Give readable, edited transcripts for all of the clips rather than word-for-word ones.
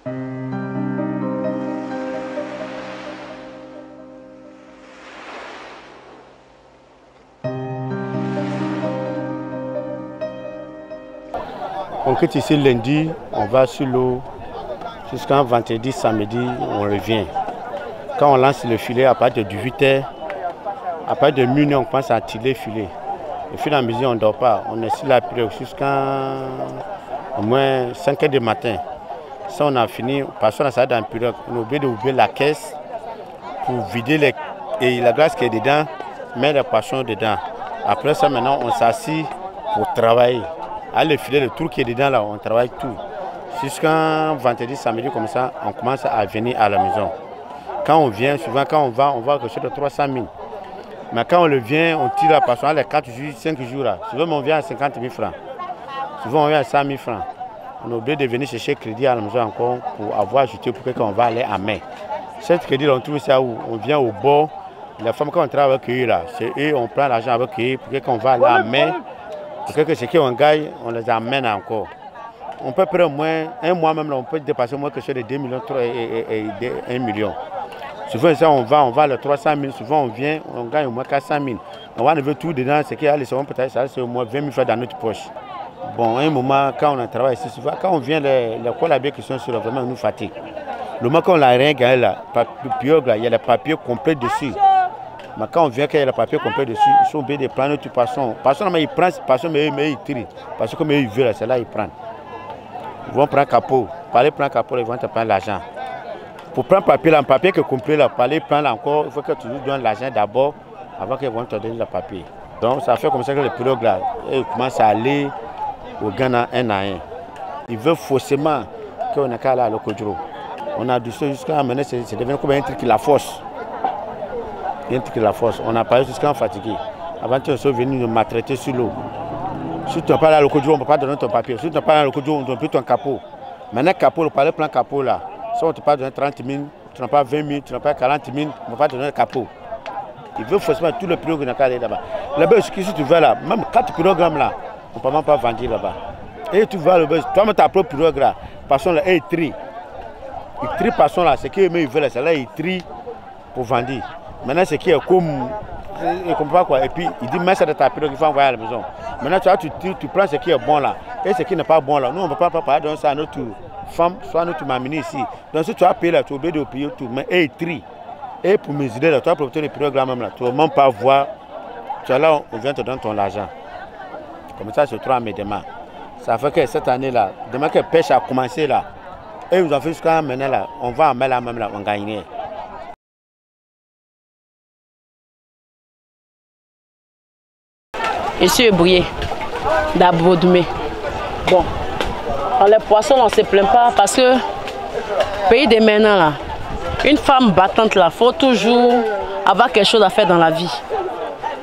On quitte ici lundi, on va sur l'eau jusqu'à vendredi, samedi, on revient. Quand on lance le filet, à partir de 18h, à partir de minuit, on commence à tirer le filet. Et puis, à midi, on ne dort pas. On est sur la pirogue jusqu'à au moins 5h du matin. Ça, on a fini, parce qu'on a ça dans la pirogue. On a oublié d'ouvrir la caisse pour vider la glace qui est dedans, mettre les poissons dedans. Après ça, maintenant, on s'assit pour travailler. À le filet, le trou qui est dedans, là, on travaille tout. Jusqu'à vendredi, samedi, comme ça, on commence à venir à la maison. Quand on vient, souvent, quand on va quelque chose de 300 000. Mais quand on le vient, on tire la poisson, les 4 jours, 5 jours là. Souvent, on vient à 50 000 francs. Souvent, on vient à 100 000 francs. On est obligé de venir chercher crédit à la maison encore pour avoir ajouté pour qu'on va aller à main. Cet crédit, on trouve ça où on vient au bord. La femme, quand on travaille avec eux, là, c'est eux, on prend l'argent avec eux pour qu'on va aller à main. Pour que ce qu'on gagne, on les amène encore. On peut prendre moins, un mois même, là, on peut dépasser moins que ce de 2 millions et 1 million. Souvent, ça, on va les 300 000, souvent on vient, on gagne au moins 400 000. On va enlever tout dedans, ce qu'il y a, peut-être ça c'est au moins 20 000 francs dans notre poche. Bon, à un moment, quand on travaille ici, souvent, quand on vient, les collabiers qui sont sur le vraiment nous fatiguent. Le moment qu'on n'a rien gagné là, il y a les papiers complets dessus. Mais quand on vient, qu'il y a le papier complet dessus, ils sont obligés de prendre notre poisson. Poisson, ils prennent, poisson, mais ils tirent. Parce que comme ils veulent, c'est là ils prennent. Ils vont prendre capot. Pour aller prendre capot, ils vont te prendre l'argent. Pour prendre papier, là, un papier qui est complet, là, pour aller prendre encore, il faut que tu nous donnes l'argent d'abord avant qu'ils vont te donner le papier. Donc ça fait comme ça que les pirogues là, ils commencent à aller au Ghana un à un. Ils veulent forcément qu'on ait qu'à aller à l'Okodjoro. On a du ça jusqu'à maintenant, c'est devenu comme un truc qui la force. Il y a un truc qui la force. On a parlé jusqu'à fatigué. Avant qu'ils soient venus nous maltraiter sur l'eau. Si tu n'as pas là l'Okodjoro, on ne peut pas donner ton papier. Si tu n'as pas là l'Okodjoro, on ne donne plus ton capot. Maintenant, capot, on parle plein capot là. Si on ne te pas donner 30 000, tu n'as pas 20 000, tu n'as pas 40 000, on ne peut pas donner le capot. Il veut forcément tout le pirogue qui est là-bas. Là-bas, si tu vas là, même 4 pirogues là, on ne peut même pas vendre là-bas. Et tu vas là-bas, toi-même ta propre pirogue là, passons là, et ils trient. Ils trient, passons là, c'est qu'ils veulent, c'est là, ils trient pour vendre. Maintenant, c'est qui est comme. Il ne comprend pas quoi. Et puis, il dit, mais c'est de ta pirogue qu'il faut envoyer à la maison. Maintenant, tu prends ce qui est bon là. Et ce qui n'est pas bon là. Nous, on ne peut pas parler de ça à notre femme, soit à notre mamie ici. Donc, si tu as payé là, tu es obligé de payer tout. Mais ils trient. Et pour mesurer là, tu as propriété de pirogue là même là. Tu ne veux même pas voir. Tu es là, on vient te donner ton argent. Comme ça, c'est 3 mai demain. Ça fait que cette année là, demain que la pêche a commencé là. Et nous avons fait jusqu'à maintenant là. On va en mettre là même là, on gagne. Je suis ébrouillé d'Abodoumé. Bon, les poissons, on ne se plaint pas parce que, pays de maintenant, là, une femme battante, il faut toujours avoir quelque chose à faire dans la vie.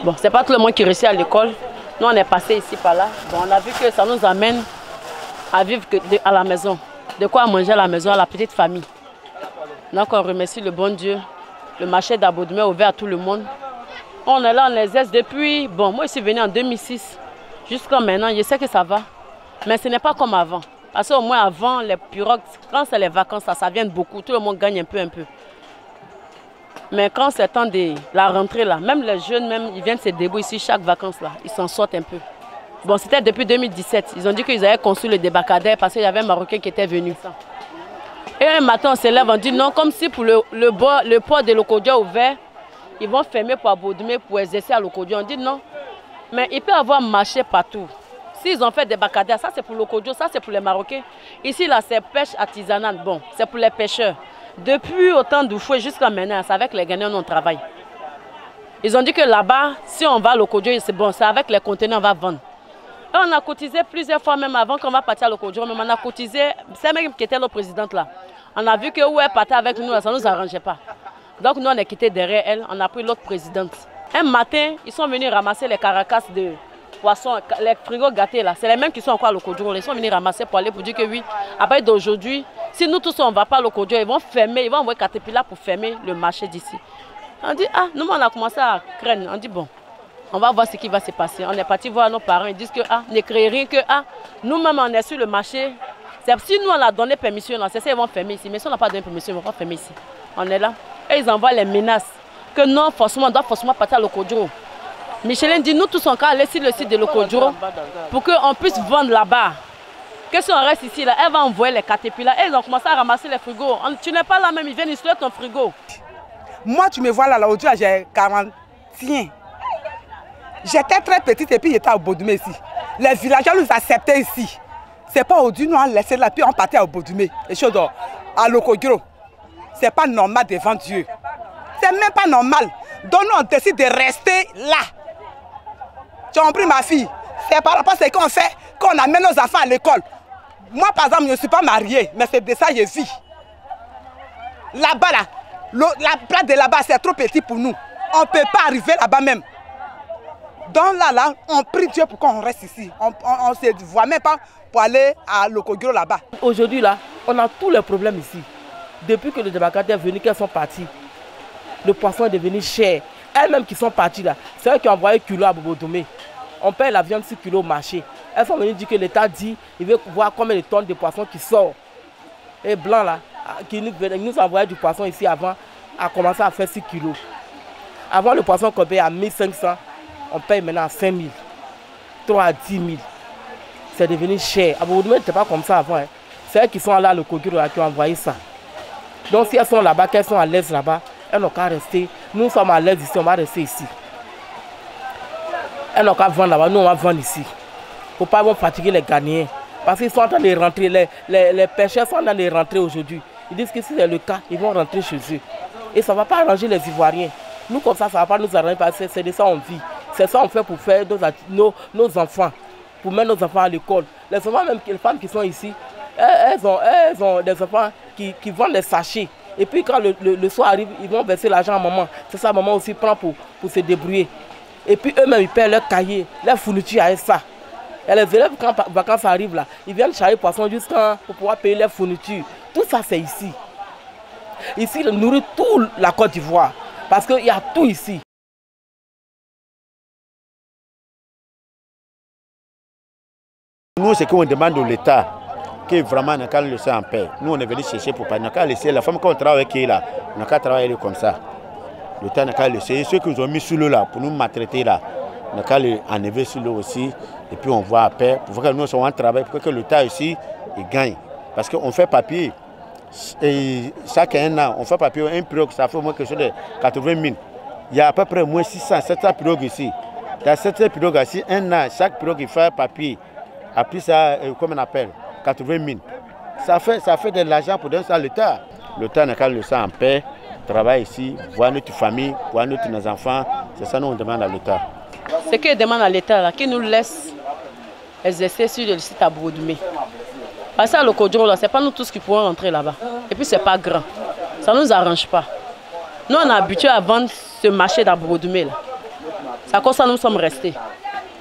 Bon, ce n'est pas tout le monde qui réussit à l'école. Nous, on est passé ici par là. Bon, on a vu que ça nous amène à vivre à la maison. De quoi manger à la maison, à la petite famille. Donc, on remercie le bon Dieu. Le marché d'Abodoumé est ouvert à tout le monde. On est là, on exerce depuis, bon, moi je suis venu en 2006, jusqu'à maintenant, je sais que ça va, mais ce n'est pas comme avant. Parce qu'au moins avant, les pirogues, quand c'est les vacances, ça vient beaucoup, tout le monde gagne un peu. Mais quand c'est temps de la rentrée, là, même les jeunes, même, ils viennent se débrouiller ici chaque vacances, là, ils s'en sortent un peu. Bon, c'était depuis 2017, ils ont dit qu'ils avaient construit le débarcadère parce qu'il y avait un Marocain qui était venu. Et un matin, on se lève, on dit non, comme si pour le port de l'Okodjoro ouvert, ils vont fermer pour Abodoumé pour exercer à l'Okodjoro. On dit non. Mais il peut y avoir marché partout. S'ils ont fait des bacadères, ça c'est pour l'Okodjoro, ça c'est pour les Marocains. Ici, là, c'est pêche artisanale. Bon, c'est pour les pêcheurs. Depuis autant d'Oufoué jusqu'à maintenant, c'est avec les Ghanéens qu'on travaille. Ils ont dit que là-bas, si on va à l'Okodjoro, c'est bon, c'est avec les conteneurs qu'on va vendre. Et on a cotisé plusieurs fois, même avant qu'on va partir à l'Okodjoro, mais on a cotisé, c'est même qui était le président là. On a vu que où elle partait avec nous, là, ça ne nous arrangeait pas. Donc nous on est quitté derrière elle, on a pris l'autre présidente. Un matin, ils sont venus ramasser les caracasses de poissons, les frigos gâtés là. C'est les mêmes qui sont encore à l'Okodjoro. Ils sont venus ramasser pour aller pour dire que oui, à partir d'aujourd'hui, si nous tous on ne va pas à l'Okodjoro, ils vont fermer, ils vont envoyer Caterpillar pour fermer le marché d'ici. On dit, ah, nous on a commencé à craindre. On dit, bon, on va voir ce qui va se passer. On est parti voir nos parents, ils disent que, ah, ne créez rien que, ah, nous-mêmes on est sur le marché. Si nous on a donné permission, c'est ça ils vont fermer ici. Mais si on n'a pas donné permission, ils vont pas fermer ici. On est là. Et ils envoient les menaces. Que non, forcément, on doit forcément partir à Lokodjoro. Michelin dit, nous tous on va aller sur le site de Lokodjoro pour qu'on puisse vendre là-bas. Que si on reste ici, là, elle va envoyer les caterpillars. Et ils ont commencé à ramasser les frigos. Tu n'es pas là même, ils viennent isoler ton frigo. Moi, tu me vois là, aujourd'hui, j'ai 40. Tiens. J'étais très petite et puis j'étais à Bodoumé ici. Les villageois nous acceptaient ici. C'est pas aujourd'hui, nous on laissé là, puis on partait à Bodoumé. Les choses à Lokodjoro. C'est pas normal devant Dieu. C'est même pas normal. Donc nous on décide de rester là. Tu as compris ma fille? C'est par rapport à ce qu'on fait, qu'on amène nos enfants à l'école. Moi par exemple, je ne suis pas mariée, mais c'est de ça que je vis. Là-bas, là, la place de là-bas, c'est trop petit pour nous. On ne peut pas arriver là-bas même. Donc là, on prie Dieu pour qu'on reste ici. On ne se voit même pas pour aller à Lokodjoro là-bas. Aujourd'hui, là, on a tous les problèmes ici. Depuis que les débarcadères sont venus, qu'elles sont parties, le poisson est devenu cher. Elles-mêmes qui sont parties là, c'est eux qui ont envoyé kilo à Bobodoumé. On paye la viande 6 kilos au marché. Elles sont venues dire que l'État dit il veut voir combien de tonnes de poissons qui sortent. Et Blanc là, qui nous envoyait du poisson ici avant, a commencé à faire 6 kilos. Avant le poisson qu'on paye à 1500, on paye maintenant à 5000, 3 à 10 000. C'est devenu cher. À Bobodoumé, ce n'était pas comme ça avant. Hein. C'est elles qui sont là, le Lokodjoro, qui ont envoyé ça. Donc si elles sont là-bas, qu'elles sont à l'aise là-bas, elles n'ont qu'à rester. Nous sommes à l'aise ici, on va rester ici. Elles n'ont qu'à vendre là-bas, nous on va vendre ici. Il ne faut pas fatiguer les Ghanéens. Parce qu'ils sont en train de rentrer, les pêcheurs sont en train de rentrer aujourd'hui. Ils disent que si c'est le cas, ils vont rentrer chez eux. Et ça ne va pas arranger les Ivoiriens. Nous comme ça ne va pas nous arranger parce que c'est de ça qu'on vit. C'est ça qu'on fait pour faire nos enfants, pour mettre nos enfants à l'école. Les enfants, même les femmes qui sont ici, elles ont des enfants qui vendent des sachets. Et puis quand le soir arrive, ils vont verser l'argent à maman. C'est ça, maman aussi prend pour se débrouiller. Et puis eux-mêmes, ils paient leurs cahiers, leurs fournitures avec ça. Et les élèves, quand les vacances arrivent là, ils viennent charger poisson jusqu'à pour pouvoir payer leurs fournitures. Tout ça, c'est ici. Ici, ils nourrissent toute la Côte d'Ivoire. Parce qu'il y a tout ici. Nous, ce qu'on demande de l'État, que vraiment on n'a qu'à le laisser en paix. Nous, on est venu chercher pour pas. On n'a qu'à laisser la femme qu'on travaille qui est là. On n'a qu'à travailler comme ça. L'État n'a qu'à laisser. Et ceux qui nous ont mis sous l'eau là, pour nous maltraiter là, on n'a qu'à les enlever sous l'eau aussi. Et puis on voit à paix. Pour que nous soyons en travail, pour que l'État ici il gagne. Parce qu'on fait papier. Et chaque an, on fait papier. Un pirogue, ça fait au moins quelque chose de 80 000. Il y a à peu près moins 600, 700 pirogues ici. Dans 700 pirogues ici, un an, chaque pirogue il fait papier. Après ça, comme on appelle, 80 000. Ça fait de l'argent pour donner ça à l'État. L'État n'a qu'à le laisser en paix, travailler ici, voir notre famille, voir nos enfants. C'est ça que nous demandons à l'État. Ce qu'ils demandent à l'État, qu'ils nous laisse exercer sur le site à Bodoumé. Parce que à Lokodjoro, ce n'est pas nous tous qui pourrons rentrer là-bas. Et puis, ce n'est pas grand. Ça ne nous arrange pas. Nous, on est habitués à vendre ce marché d'Abodoumé. C'est à cause de ça que nous sommes restés.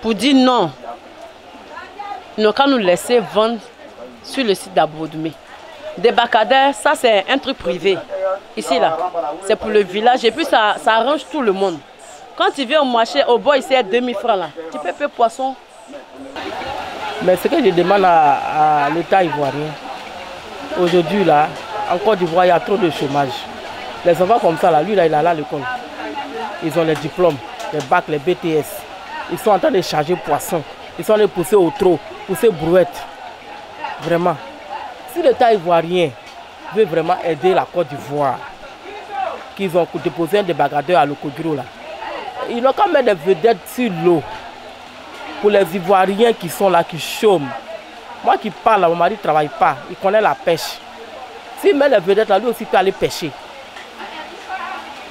Pour dire non. Ils n'ont qu'à nous laisser vendre sur le site d'Abodoumé. Débarcadère, ça c'est un truc privé. Ici là, c'est pour le village et puis ça arrange tout le monde. Quand tu viens au marché, au bord ici à 2000 francs là, tu peux payer poisson. Mais ce que je demande à l'État ivoirien, aujourd'hui là, en Côte d'Ivoire, il y a trop de chômage. Les enfants comme ça là, lui là, il est là à l'école. Ils ont les diplômes, les bacs, les BTS. Ils sont en train de charger poisson. Ils sont en train de pousser au trot, pousser brouette. Vraiment. Si l'État ivoirien veut vraiment aider la Côte d'Ivoire, qu'ils ont déposé un débarcadère à Lokodjoro là, ils n'ont qu'à mettre des vedettes sur l'eau pour les Ivoiriens qui sont là, qui chôment. Moi qui parle, là, mon mari ne travaille pas, il connaît la pêche. S'il met les vedettes là, lui aussi peut aller pêcher.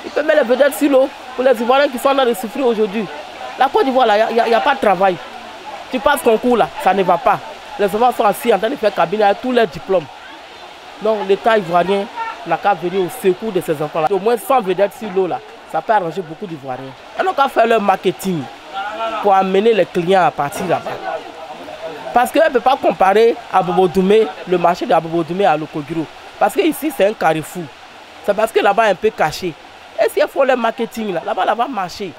Il peut mettre les vedettes sur l'eau pour les Ivoiriens qui sont en train de souffrir aujourd'hui. La Côte d'Ivoire là, il n'y a pas de travail. Tu passes concours là, ça ne va pas. Les enfants sont assis en train de faire cabine avec tous leurs diplômes. Donc l'État ivoirien n'a qu'à venir au secours de ces enfants-là. Au moins 100 vedettes sur l'eau là, ça peut arranger beaucoup d'Ivoiriens. Ils n'ont qu'à faire leur marketing pour amener les clients à partir là-bas. Parce qu'elle ne peut pas comparer à Bobodoumé, le marché d'Abobodoumé à Lokodjoro. Parce qu'ici c'est un carrefour. C'est parce que là-bas est un peu caché. Et si elles font leur marketing là-bas, là-bas marcher.